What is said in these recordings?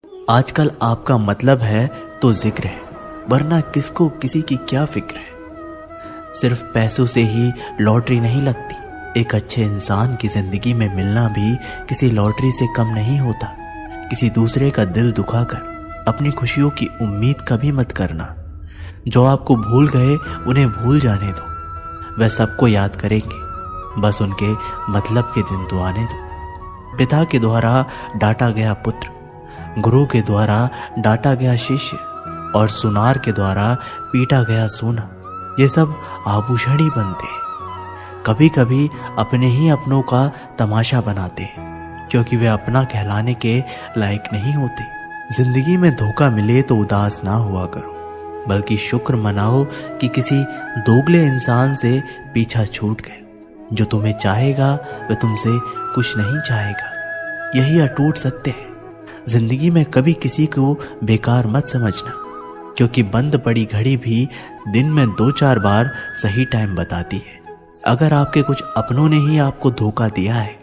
आजकल आपका मतलब है तो जिक्र है, वरना किसको किसी की क्या फिक्र है। सिर्फ पैसों से ही लॉटरी नहीं लगती। एक अच्छे इंसान की जिंदगी में मिलना भी किसी लॉटरी से कम नहीं होता। किसी दूसरे का दिल दुखाकर अपनी खुशियों की उम्मीद कभी मत करना। जो आपको भूल गए उन्हें भूल जाने दो, वह सबको याद करेंगे, बस उनके मतलब के दिन तो आने दो। पिता के द्वारा डांटा गया पुत्र, गुरु के द्वारा डांटा गया शिष्य और सुनार के द्वारा पीटा गया सोना, ये सब आभूषण ही बनते हैं। कभी कभी अपने ही अपनों का तमाशा बनाते हैं, क्योंकि वे अपना कहलाने के लायक नहीं होते। जिंदगी में धोखा मिले तो उदास ना हुआ करो, बल्कि शुक्र मनाओ कि किसी दोगले इंसान से पीछा छूट गए। जो तुम्हें चाहेगा वह तुमसे कुछ नहीं चाहेगा, यही अटूट सत्य है। जिंदगी में कभी किसी को बेकार मत समझना, क्योंकि बंद पड़ी घड़ी भी दिन में 2-4 बार सही टाइम बताती है। अगर आपके कुछ अपनों ने ही आपको धोखा दिया है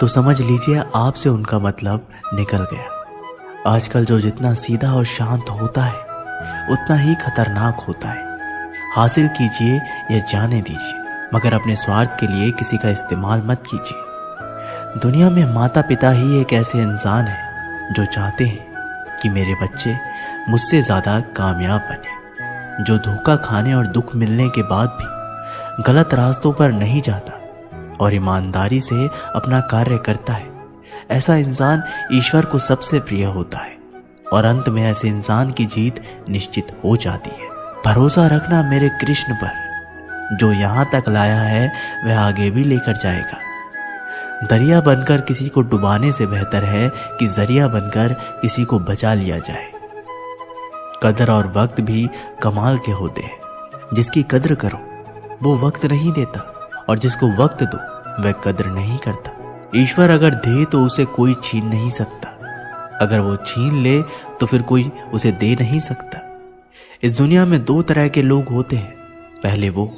तो समझ लीजिए आपसे उनका मतलब निकल गया। आजकल जो जितना सीधा और शांत होता है उतना ही खतरनाक होता है। हासिल कीजिए या जाने दीजिए, मगर अपने स्वार्थ के लिए किसी का इस्तेमाल मत कीजिए। दुनिया में माता पिता ही एक ऐसे इंसान है जो चाहते हैं कि मेरे बच्चे मुझसे ज़्यादा कामयाब बने, जो धोखा खाने और दुख मिलने के बाद भी गलत रास्तों पर नहीं जाता और ईमानदारी से अपना कार्य करता है। ऐसा इंसान ईश्वर को सबसे प्रिय होता है और अंत में ऐसे इंसान की जीत निश्चित हो जाती है। भरोसा रखना मेरे कृष्ण पर, जो यहाँ तक लाया है वह आगे भी लेकर जाएगा। दरिया बनकर किसी को डुबाने से बेहतर है कि जरिया बनकर किसी को बचा लिया जाए। कदर और वक्त भी कमाल के होते हैं। जिसकी कदर करो वो वक्त नहीं देता, और जिसको वक्त दो वह कदर नहीं करता। ईश्वर अगर दे तो उसे कोई छीन नहीं सकता, अगर वो छीन ले तो फिर कोई उसे दे नहीं सकता। इस दुनिया में 2 तरह के लोग होते हैं। पहले वो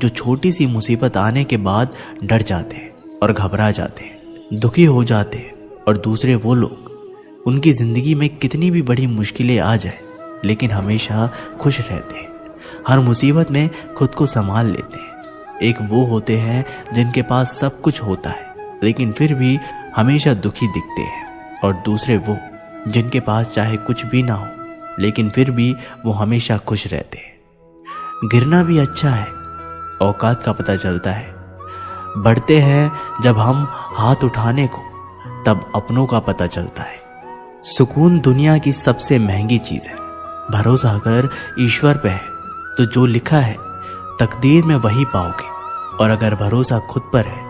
जो छोटी सी मुसीबत आने के बाद डर जाते हैं और घबरा जाते हैं, दुखी हो जाते हैं। और दूसरे वो लोग, उनकी जिंदगी में कितनी भी बड़ी मुश्किलें आ जाए लेकिन हमेशा खुश रहते हैं, हर मुसीबत में खुद को संभाल लेते हैं। एक वो होते हैं जिनके पास सब कुछ होता है लेकिन फिर भी हमेशा दुखी दिखते हैं, और दूसरे वो जिनके पास चाहे कुछ भी ना हो लेकिन फिर भी वो हमेशा खुश रहते हैं। गिरना भी अच्छा है, औकात का पता चलता है। बढ़ते हैं जब हम हाथ उठाने को, तब अपनों का पता चलता है। सुकून दुनिया की सबसे महंगी चीज है। भरोसा अगर ईश्वर पे है तो जो लिखा है तकदीर में वही पाओगे, और अगर भरोसा खुद पर है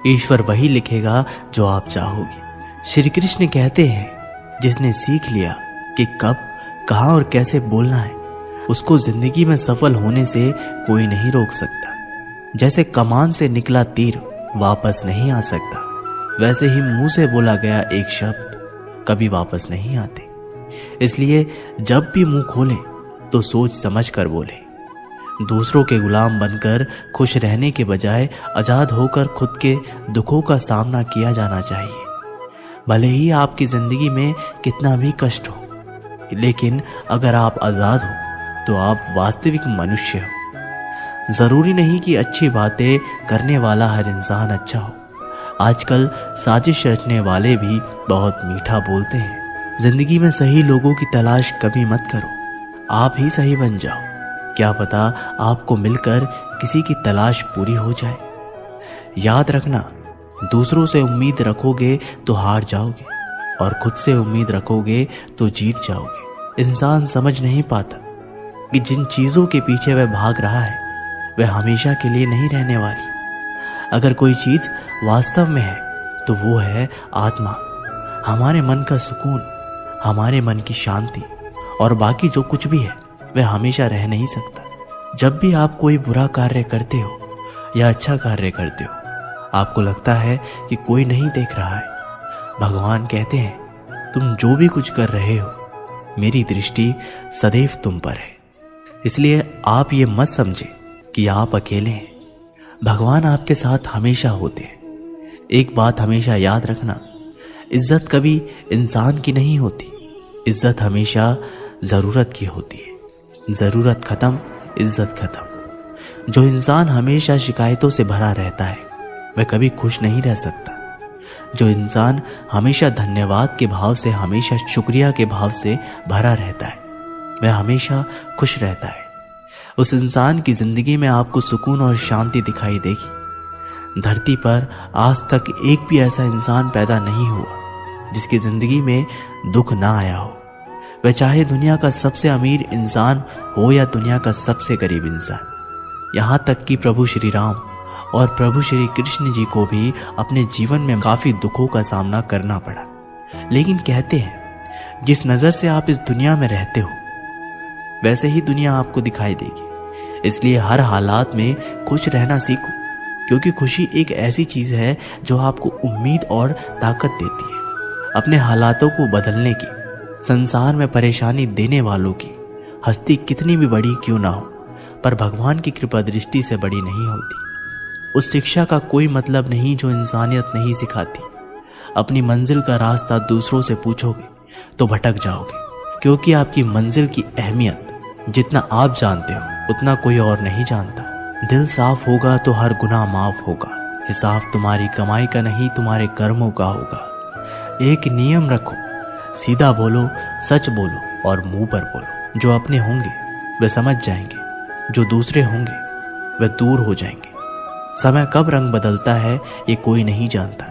ईश्वर वही लिखेगा जो आप चाहोगे। श्री कृष्ण कहते हैं, जिसने सीख लिया कि कब, कहाँ और कैसे बोलना है, उसको जिंदगी में सफल होने से कोई नहीं रोक सकता। जैसे कमान से निकला तीर वापस नहीं आ सकता, वैसे ही मुंह से बोला गया एक शब्द कभी वापस नहीं आते। इसलिए जब भी मुंह खोलें तो सोच समझ कर बोलें। दूसरों के गुलाम बनकर खुश रहने के बजाय आजाद होकर खुद के दुखों का सामना किया जाना चाहिए। भले ही आपकी जिंदगी में कितना भी कष्ट हो, लेकिन अगर आप आजाद हो तो आप वास्तविक मनुष्य हो। जरूरी नहीं कि अच्छी बातें करने वाला हर इंसान अच्छा हो। आजकल साजिश रचने वाले भी बहुत मीठा बोलते हैं। जिंदगी में सही लोगों की तलाश कभी मत करो, आप ही सही बन जाओ। क्या पता आपको मिलकर किसी की तलाश पूरी हो जाए। याद रखना, दूसरों से उम्मीद रखोगे तो हार जाओगे, और खुद से उम्मीद रखोगे तो जीत जाओगे। इंसान समझ नहीं पाता कि जिन चीज़ों के पीछे वह भाग रहा है वह हमेशा के लिए नहीं रहने वाली। अगर कोई चीज़ वास्तव में है तो वो है आत्मा, हमारे मन का सुकून, हमारे मन की शांति, और बाकी जो कुछ भी है वह हमेशा रह नहीं सकता। जब भी आप कोई बुरा कार्य करते हो या अच्छा कार्य करते हो, आपको लगता है कि कोई नहीं देख रहा है, भगवान कहते हैं तुम जो भी कुछ कर रहे हो मेरी दृष्टि सदैव तुम पर है। इसलिए आप ये मत समझे कि आप अकेले हैं, भगवान आपके साथ हमेशा होते हैं। एक बात हमेशा याद रखना, इज्जत कभी इंसान की नहीं होती, इज्जत हमेशा ज़रूरत की होती है। ज़रूरत ख़त्म, इज्जत ख़त्म। जो इंसान हमेशा शिकायतों से भरा रहता है वह कभी खुश नहीं रह सकता। जो इंसान हमेशा धन्यवाद के भाव से, हमेशा शुक्रिया के भाव से भरा रहता है वह हमेशा खुश रहता है। उस इंसान की ज़िंदगी में आपको सुकून और शांति दिखाई देगी। धरती पर आज तक एक भी ऐसा इंसान पैदा नहीं हुआ जिसकी ज़िंदगी में दुख ना आया हो। वह चाहे दुनिया का सबसे अमीर इंसान हो या दुनिया का सबसे गरीब इंसान। यहाँ तक कि प्रभु श्री राम और प्रभु श्री कृष्ण जी को भी अपने जीवन में काफ़ी दुखों का सामना करना पड़ा। लेकिन कहते हैं जिस नज़र से आप इस दुनिया में रहते हो वैसे ही दुनिया आपको दिखाई देगी। इसलिए हर हालात में खुश रहना सीखो, क्योंकि खुशी एक ऐसी चीज़ है जो आपको उम्मीद और ताकत देती है अपने हालातों को बदलने की। संसार में परेशानी देने वालों की हस्ती कितनी भी बड़ी क्यों ना हो, पर भगवान की कृपा दृष्टि से बड़ी नहीं होती। उस शिक्षा का कोई मतलब नहीं जो इंसानियत नहीं सिखाती। अपनी मंजिल का रास्ता दूसरों से पूछोगे तो भटक जाओगे, क्योंकि आपकी मंजिल की अहमियत जितना आप जानते हो उतना कोई और नहीं जानता। दिल साफ होगा तो हर गुनाह माफ होगा। हिसाब तुम्हारी कमाई का नहीं, तुम्हारे कर्मों का होगा। एक नियम रखो, सीधा बोलो, सच बोलो और मुंह पर बोलो। जो अपने होंगे वे समझ जाएंगे, जो दूसरे होंगे वे दूर हो जाएंगे। समय कब रंग बदलता है ये कोई नहीं जानता,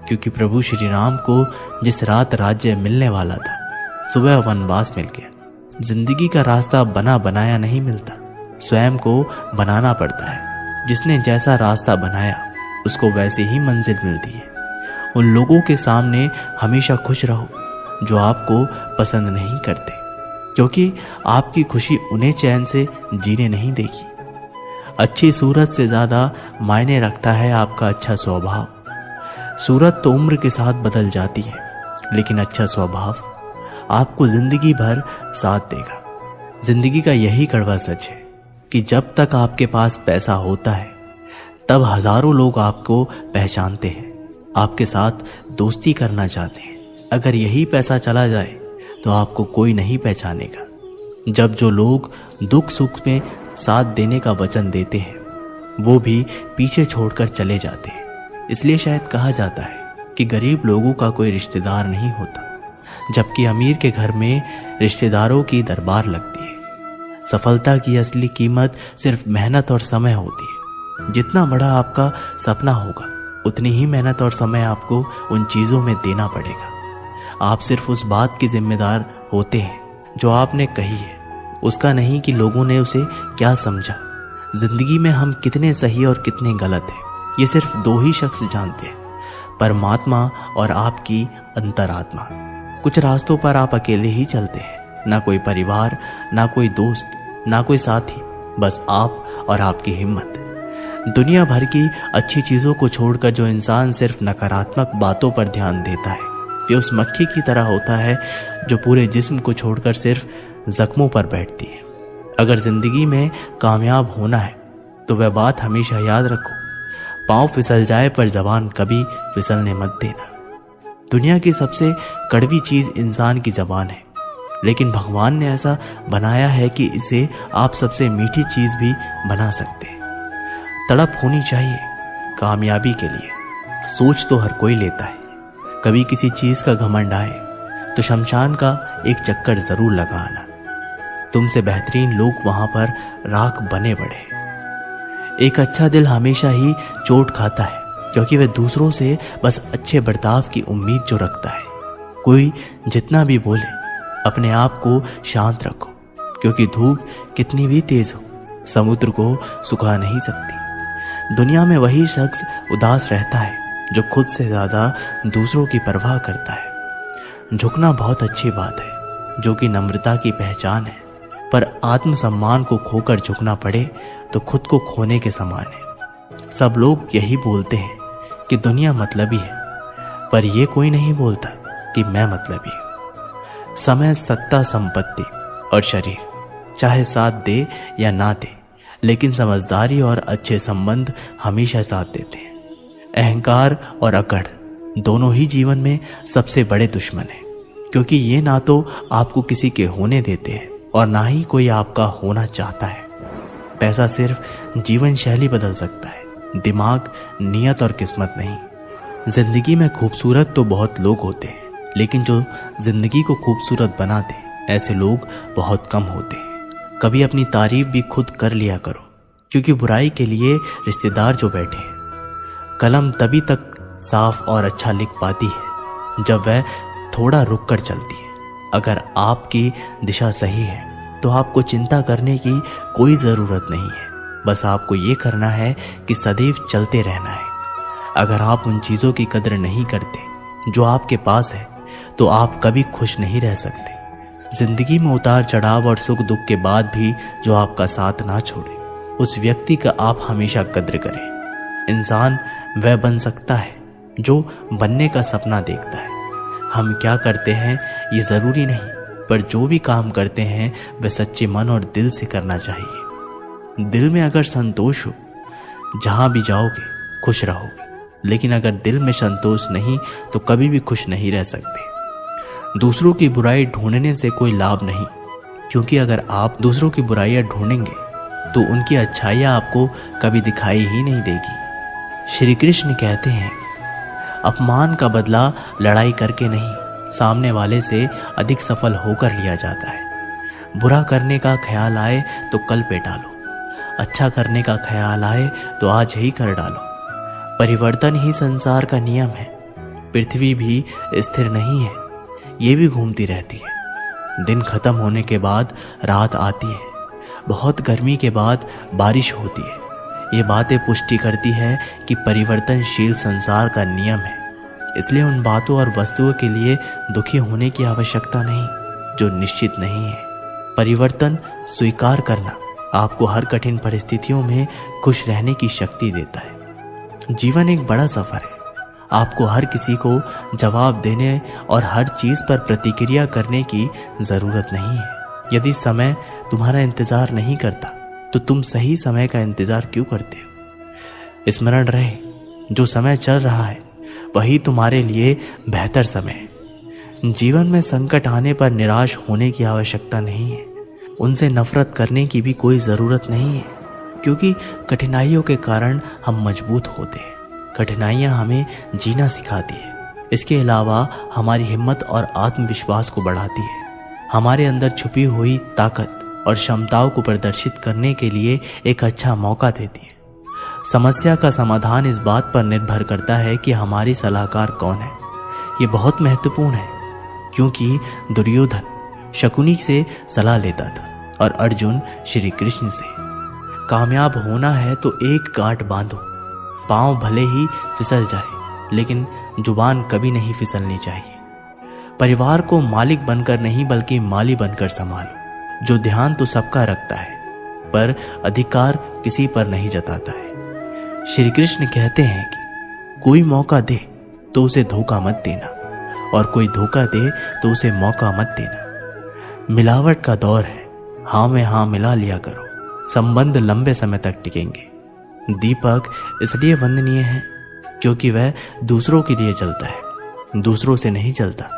क्योंकि प्रभु श्री राम को जिस रात राज्य मिलने वाला था सुबह वनवास मिल गया। जिंदगी का रास्ता बना बनाया नहीं मिलता, स्वयं को बनाना पड़ता है। जिसने जैसा रास्ता बनाया उसको वैसे ही मंजिल मिलती है। उन लोगों के सामने हमेशा खुश रहो जो आपको पसंद नहीं करते, क्योंकि आपकी खुशी उन्हें चैन से जीने नहीं देगी। अच्छी सूरत से ज़्यादा मायने रखता है आपका अच्छा स्वभाव। सूरत तो उम्र के साथ बदल जाती है, लेकिन अच्छा स्वभाव आपको जिंदगी भर साथ देगा। जिंदगी का यही कड़वा सच है कि जब तक आपके पास पैसा होता है तब हजारों लोग आपको पहचानते हैं, आपके साथ दोस्ती करना चाहते हैं। अगर यही पैसा चला जाए तो आपको कोई नहीं पहचानेगा। जब जो लोग दुख सुख में साथ देने का वचन देते हैं वो भी पीछे छोड़कर चले जाते हैं। इसलिए शायद कहा जाता है कि गरीब लोगों का कोई रिश्तेदार नहीं होता, जबकि अमीर के घर में रिश्तेदारों की दरबार लगती है। सफलता की असली कीमत सिर्फ मेहनत और समय होती है। जितना बड़ा आपका सपना होगा उतनी ही मेहनत और समय आपको उन चीज़ों में देना पड़ेगा। आप सिर्फ उस बात के जिम्मेदार होते हैं जो आपने कही है, उसका नहीं कि लोगों ने उसे क्या समझा। जिंदगी में हम कितने सही और कितने गलत हैं ये सिर्फ दो ही शख्स जानते हैं, परमात्मा और आपकी अंतरात्मा। कुछ रास्तों पर आप अकेले ही चलते हैं, ना कोई परिवार, ना कोई दोस्त, ना कोई साथी, बस आप और आपकी हिम्मत। दुनिया भर की अच्छी चीज़ों को छोड़कर जो इंसान सिर्फ नकारात्मक बातों पर ध्यान देता है ये उस मक्खी की तरह होता है जो पूरे जिस्म को छोड़कर सिर्फ जख्मों पर बैठती है। अगर जिंदगी में कामयाब होना है तो वह बात हमेशा याद रखो, पाँव फिसल जाए पर जबान कभी फिसलने मत देना। दुनिया की सबसे कड़वी चीज़ इंसान की जबान है, लेकिन भगवान ने ऐसा बनाया है कि इसे आप सबसे मीठी चीज़ भी बना सकते हैं। तड़प होनी चाहिए कामयाबी के लिए। सोच तो हर कोई लेता है, कभी किसी चीज़ का घमंड आए तो शमशान का एक चक्कर ज़रूर लगाना। तुमसे बेहतरीन लोग वहाँ पर राख बने बढ़े। एक अच्छा दिल हमेशा ही चोट खाता है, क्योंकि वह दूसरों से बस अच्छे बर्ताव की उम्मीद जो रखता है। कोई जितना भी बोले अपने आप को शांत रखो, क्योंकि धूप कितनी भी तेज हो समुद्र को सुखा नहीं सकती। दुनिया में वही शख्स उदास रहता है जो खुद से ज़्यादा दूसरों की परवाह करता है। झुकना बहुत अच्छी बात है, जो कि नम्रता की पहचान है, पर आत्मसम्मान को खोकर झुकना पड़े तो खुद को खोने के समान है। सब लोग यही बोलते हैं कि दुनिया मतलबी है, पर यह कोई नहीं बोलता कि मैं मतलबी हूँ। समय, सत्ता, संपत्ति और शरीर चाहे साथ दे या ना दे, लेकिन समझदारी और अच्छे संबंध हमेशा साथ देते हैं। अहंकार और अकड़ दोनों ही जीवन में सबसे बड़े दुश्मन हैं, क्योंकि ये ना तो आपको किसी के होने देते हैं और ना ही कोई आपका होना चाहता है। पैसा सिर्फ जीवन शैली बदल सकता है, दिमाग, नियत और किस्मत नहीं। जिंदगी में खूबसूरत तो बहुत लोग होते हैं, लेकिन जो जिंदगी को खूबसूरत बनाते हैं ऐसे लोग बहुत कम होते हैं। कभी अपनी तारीफ भी खुद कर लिया करो, क्योंकि बुराई के लिए रिश्तेदार जो बैठे हैं। कलम तभी तक साफ और अच्छा लिख पाती है जब वह थोड़ा रुक कर चलती है। अगर आपकी दिशा सही है तो आपको चिंता करने की कोई ज़रूरत नहीं है। बस आपको ये करना है कि सदैव चलते रहना है। अगर आप उन चीज़ों की कदर नहीं करते जो आपके पास है तो आप कभी खुश नहीं रह सकते। जिंदगी में उतार चढ़ाव और सुख दुख के बाद भी जो आपका साथ ना छोड़े, उस व्यक्ति का आप हमेशा कद्र करें। इंसान वह बन सकता है जो बनने का सपना देखता है। हम क्या करते हैं ये ज़रूरी नहीं, पर जो भी काम करते हैं वह सच्चे मन और दिल से करना चाहिए। दिल में अगर संतोष हो, जहाँ भी जाओगे खुश रहोगे, लेकिन अगर दिल में संतोष नहीं तो कभी भी खुश नहीं रह सकते। दूसरों की बुराई ढूंढने से कोई लाभ नहीं, क्योंकि अगर आप दूसरों की बुराइयां ढूंढेंगे तो उनकी अच्छाइयाँ आपको कभी दिखाई ही नहीं देगी। श्री कृष्ण कहते हैं, अपमान का बदला लड़ाई करके नहीं, सामने वाले से अधिक सफल होकर लिया जाता है। बुरा करने का ख्याल आए तो कल पे डालो, अच्छा करने का ख्याल आए तो आज ही कर डालो। परिवर्तन ही संसार का नियम है। पृथ्वी भी स्थिर नहीं है, ये भी घूमती रहती है। दिन खत्म होने के बाद रात आती है, बहुत गर्मी के बाद बारिश होती है। ये बातें पुष्टि करती है कि परिवर्तनशील संसार का नियम है। इसलिए उन बातों और वस्तुओं के लिए दुखी होने की आवश्यकता नहीं जो निश्चित नहीं है। परिवर्तन स्वीकार करना आपको हर कठिन परिस्थितियों में खुश रहने की शक्ति देता है। जीवन एक बड़ा सफर है। आपको हर किसी को जवाब देने और हर चीज़ पर प्रतिक्रिया करने की ज़रूरत नहीं है। यदि समय तुम्हारा इंतज़ार नहीं करता तो तुम सही समय का इंतज़ार क्यों करते हो? स्मरण रहे, जो समय चल रहा है वही तुम्हारे लिए बेहतर समय है। जीवन में संकट आने पर निराश होने की आवश्यकता नहीं है। उनसे नफरत करने की भी कोई ज़रूरत नहीं है, क्योंकि कठिनाइयों के कारण हम मजबूत होते हैं। कठिनाइयाँ हमें जीना सिखाती है। इसके अलावा हमारी हिम्मत और आत्मविश्वास को बढ़ाती है। हमारे अंदर छुपी हुई ताकत और क्षमताओं को प्रदर्शित करने के लिए एक अच्छा मौका देती है। समस्या का समाधान इस बात पर निर्भर करता है कि हमारी सलाहकार कौन है। ये बहुत महत्वपूर्ण है, क्योंकि दुर्योधन शकुनी से सलाह लेता था और अर्जुन श्री कृष्ण से। कामयाब होना है तो एक गांठ बांधो, पांव भले ही फिसल जाए लेकिन जुबान कभी नहीं फिसलनी चाहिए। परिवार को मालिक बनकर नहीं बल्कि माली बनकर संभालो। जो ध्यान तो सबका रखता है पर अधिकार किसी पर नहीं जताता है। श्री कृष्ण कहते हैं कि कोई मौका दे तो उसे धोखा मत देना, और कोई धोखा दे तो उसे मौका मत देना। मिलावट का दौर है, हाँ में हाँ मिला लिया करो, संबंध लंबे समय तक टिकेंगे। दीपक इसलिए वंदनीय है क्योंकि वह दूसरों के लिए जलता है, दूसरों से नहीं जलता।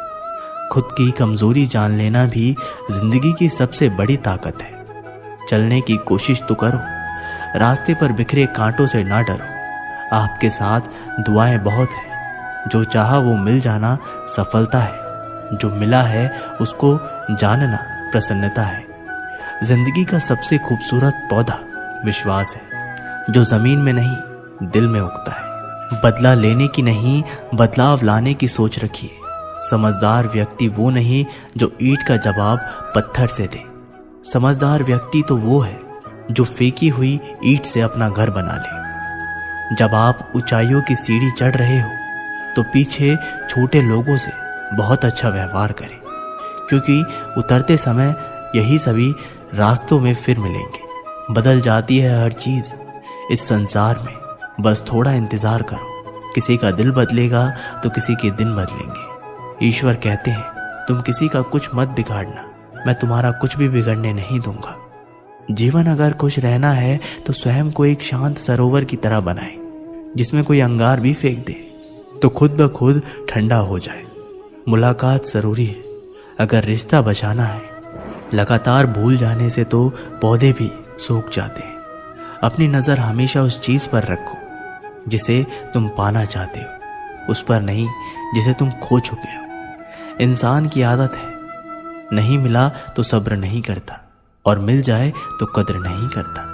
खुद की कमजोरी जान लेना भी जिंदगी की सबसे बड़ी ताकत है। चलने की कोशिश तो करो, रास्ते पर बिखरे कांटों से ना डरो। आपके साथ दुआएं बहुत हैं। जो चाहा वो मिल जाना सफलता है, जो मिला है उसको जानना प्रसन्नता है। जिंदगी का सबसे खूबसूरत पौधा विश्वास है, जो जमीन में नहीं दिल में उगता है। बदला लेने की नहीं, बदलाव लाने की सोच रखिए। समझदार व्यक्ति वो नहीं जो ईंट का जवाब पत्थर से दे। समझदार व्यक्ति तो वो है जो फेंकी हुई ईंट से अपना घर बना ले। जब आप ऊंचाइयों की सीढ़ी चढ़ रहे हो तो पीछे छोटे लोगों से बहुत अच्छा व्यवहार करें, क्योंकि उतरते समय यही सभी रास्तों में फिर मिलेंगे। बदल जाती है हर चीज़ इस संसार में, बस थोड़ा इंतज़ार करो। किसी का दिल बदलेगा तो किसी के दिन बदलेंगे। ईश्वर कहते हैं, तुम किसी का कुछ मत बिगाड़ना, मैं तुम्हारा कुछ भी बिगड़ने नहीं दूंगा। जीवन अगर खुश रहना है तो स्वयं को एक शांत सरोवर की तरह बनाए, जिसमें कोई अंगार भी फेंक दे तो खुद ब खुद ठंडा हो जाए। मुलाकात जरूरी है, अगर रिश्ता बचाना है, लगातार भूल जाने से तो पौधे भी सूख जाते हैं। अपनी नज़र हमेशा उस चीज़ पर रखो जिसे तुम पाना चाहते हो, उस पर नहीं जिसे तुम खो चुके हो। इंसान की आदत है, नहीं मिला तो सब्र नहीं करता और मिल जाए तो कद्र नहीं करता।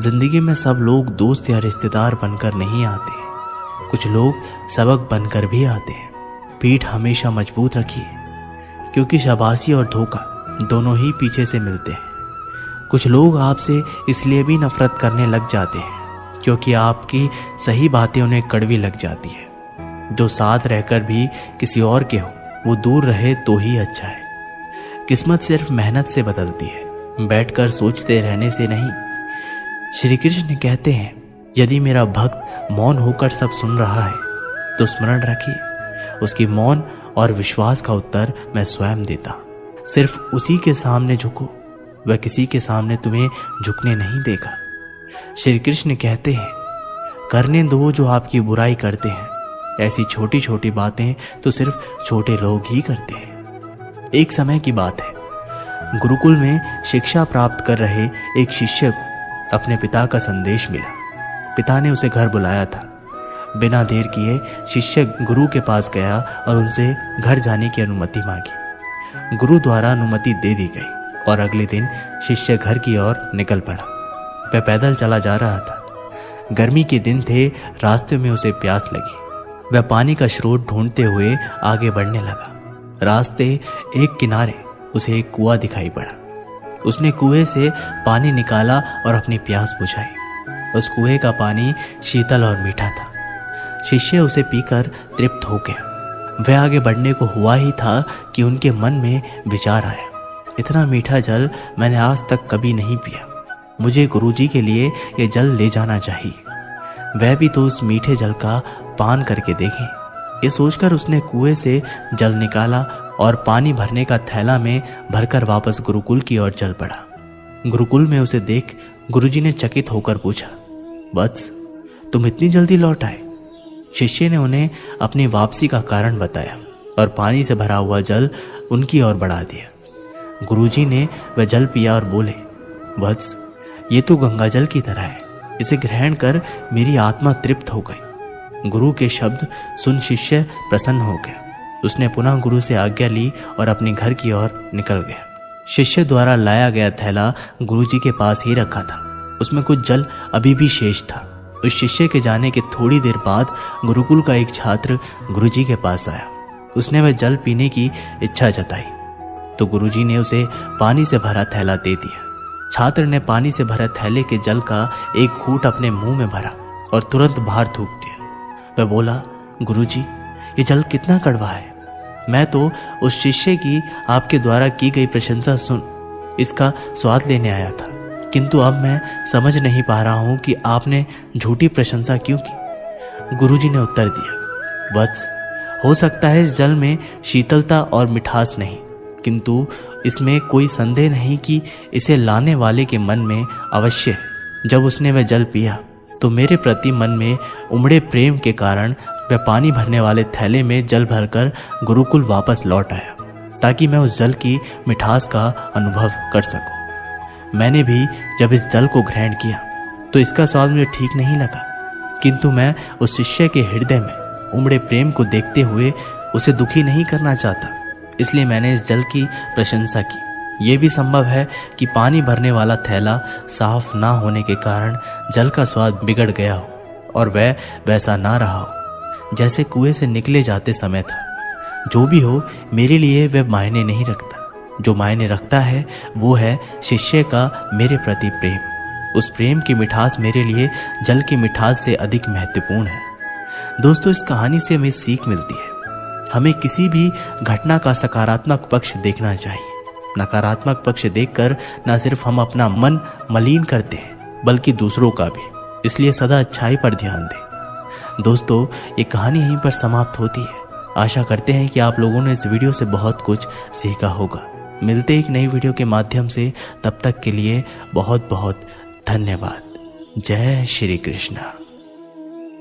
जिंदगी में सब लोग दोस्त या रिश्तेदार बनकर नहीं आते, कुछ लोग सबक बनकर भी आते हैं। पीठ हमेशा मजबूत रखिए, क्योंकि शाबाशी और धोखा दोनों ही पीछे से मिलते हैं। कुछ लोग आपसे इसलिए भी नफरत करने लग जाते हैं क्योंकि आपकी सही बातें उन्हें कड़वी लग जाती है। जो साथ रहकर भी किसी और के हो, वो दूर रहे तो ही अच्छा है। किस्मत सिर्फ मेहनत से बदलती है, बैठकर सोचते रहने से नहीं। श्री कृष्ण कहते हैं, यदि मेरा भक्त मौन होकर सब सुन रहा है तो स्मरण रखिए, उसकी मौन और विश्वास का उत्तर मैं स्वयं देता। सिर्फ उसी के सामने झुको, वह किसी के सामने तुम्हें झुकने नहीं देगा। श्री कृष्ण कहते हैं, करने दो जो आपकी बुराई करते हैं। ऐसी छोटी छोटी बातें तो सिर्फ छोटे लोग ही करते हैं। एक समय की बात है, गुरुकुल में शिक्षा प्राप्त कर रहे एक शिष्य को अपने पिता का संदेश मिला। पिता ने उसे घर बुलाया था। बिना देर किए शिष्य गुरु के पास गया और उनसे घर जाने की अनुमति मांगी। गुरु द्वारा अनुमति दे दी गई और अगले दिन शिष्य घर की ओर निकल पड़ा। वह पैदल चला जा रहा था। गर्मी के दिन थे, रास्ते में उसे प्यास लगी। वह पानी का स्रोत ढूंढते हुए आगे बढ़ने लगा। रास्ते एक किनारे उसे एक कुआं दिखाई पड़ा। उसने कुएं से पानी निकाला और अपनी प्यास बुझाई। उस कुएं का पानी शीतल और मीठा था। शिष्य उसे पीकर तृप्त हो गया। वह आगे बढ़ने को हुआ ही था कि उनके मन में विचार आया, इतना मीठा जल मैंने आज तक कभी नहीं पिया। मुझे गुरुजी के लिए यह जल ले जाना चाहिए। वह भी तो उस मीठे जल का पान करके देखें। ये सोचकर उसने कुएं से जल निकाला और पानी भरने का थैला में भरकर वापस गुरुकुल की ओर चल पड़ा। गुरुकुल में उसे देख गुरुजी ने चकित होकर पूछा, वत्स, तुम इतनी जल्दी लौट आए? शिष्य ने उन्हें अपनी वापसी का कारण बताया और पानी से भरा हुआ जल उनकी ओर बढ़ा दिया। गुरुजी ने वह जल पिया और बोले, वत्स, ये तो गंगा जल की तरह है। इसे ग्रहण कर मेरी आत्मा तृप्त हो गई। गुरु के शब्द सुन शिष्य प्रसन्न हो गया। उसने पुनः गुरु से आज्ञा ली और अपने घर की ओर निकल गया। शिष्य द्वारा लाया गया थैला गुरुजी के पास ही रखा था। उसमें कुछ जल अभी भी शेष था। उस शिष्य के जाने के थोड़ी देर बाद गुरुकुल का एक छात्र गुरुजी के पास आया। उसने वह जल पीने की इच्छा जताई तो गुरुजी ने उसे पानी से भरा थैला दे दिया। छात्र ने पानी से भरे थैले के जल का एक घूंट अपने मुंह में भरा और तुरंत बाहर थूक दिया। वह बोला, गुरुजी, ये जल कितना कड़वा है। मैं तो उस शिष्य की आपके द्वारा की गई प्रशंसा सुन इसका स्वाद लेने आया था, किंतु अब मैं समझ नहीं पा रहा हूं कि आपने झूठी प्रशंसा क्यों की। गुरुजी ने उत्तर दिया, वत्स, हो सकता है इस जल में शीतलता और मिठास नहीं, किंतु इसमें कोई संदेह नहीं कि इसे लाने वाले के मन में अवश्य है। जब उसने वह जल पिया तो मेरे प्रति मन में उमड़े प्रेम के कारण वह पानी भरने वाले थैले में जल भरकर गुरुकुल वापस लौट आया, ताकि मैं उस जल की मिठास का अनुभव कर सकूं। मैंने भी जब इस जल को ग्रहण किया तो इसका स्वाद मुझे ठीक नहीं लगा, किंतु मैं उस शिष्य के हृदय में उमड़े प्रेम को देखते हुए उसे दुखी नहीं करना चाहता, इसलिए मैंने इस जल की प्रशंसा की। यह भी संभव है कि पानी भरने वाला थैला साफ ना होने के कारण जल का स्वाद बिगड़ गया हो और वह वैसा ना रहा हो जैसे कुएं से निकले जाते समय था। जो भी हो, मेरे लिए वह मायने नहीं रखता। जो मायने रखता है वो है शिष्य का मेरे प्रति प्रेम। उस प्रेम की मिठास मेरे लिए जल की मिठास से अधिक महत्वपूर्ण है। दोस्तों, इस कहानी से हमें सीख मिलती है, हमें किसी भी घटना का सकारात्मक पक्ष देखना चाहिए। नकारात्मक पक्ष देखकर न सिर्फ हम अपना मन मलिन करते हैं बल्कि दूसरों का भी। इसलिए सदा अच्छाई पर ध्यान दें। दोस्तों, ये कहानी यहीं पर समाप्त होती है। आशा करते हैं कि आप लोगों ने इस वीडियो से बहुत कुछ सीखा होगा। मिलते एक नई वीडियो के माध्यम से, तब तक के लिए बहुत बहुत धन्यवाद। जय श्री कृष्ण।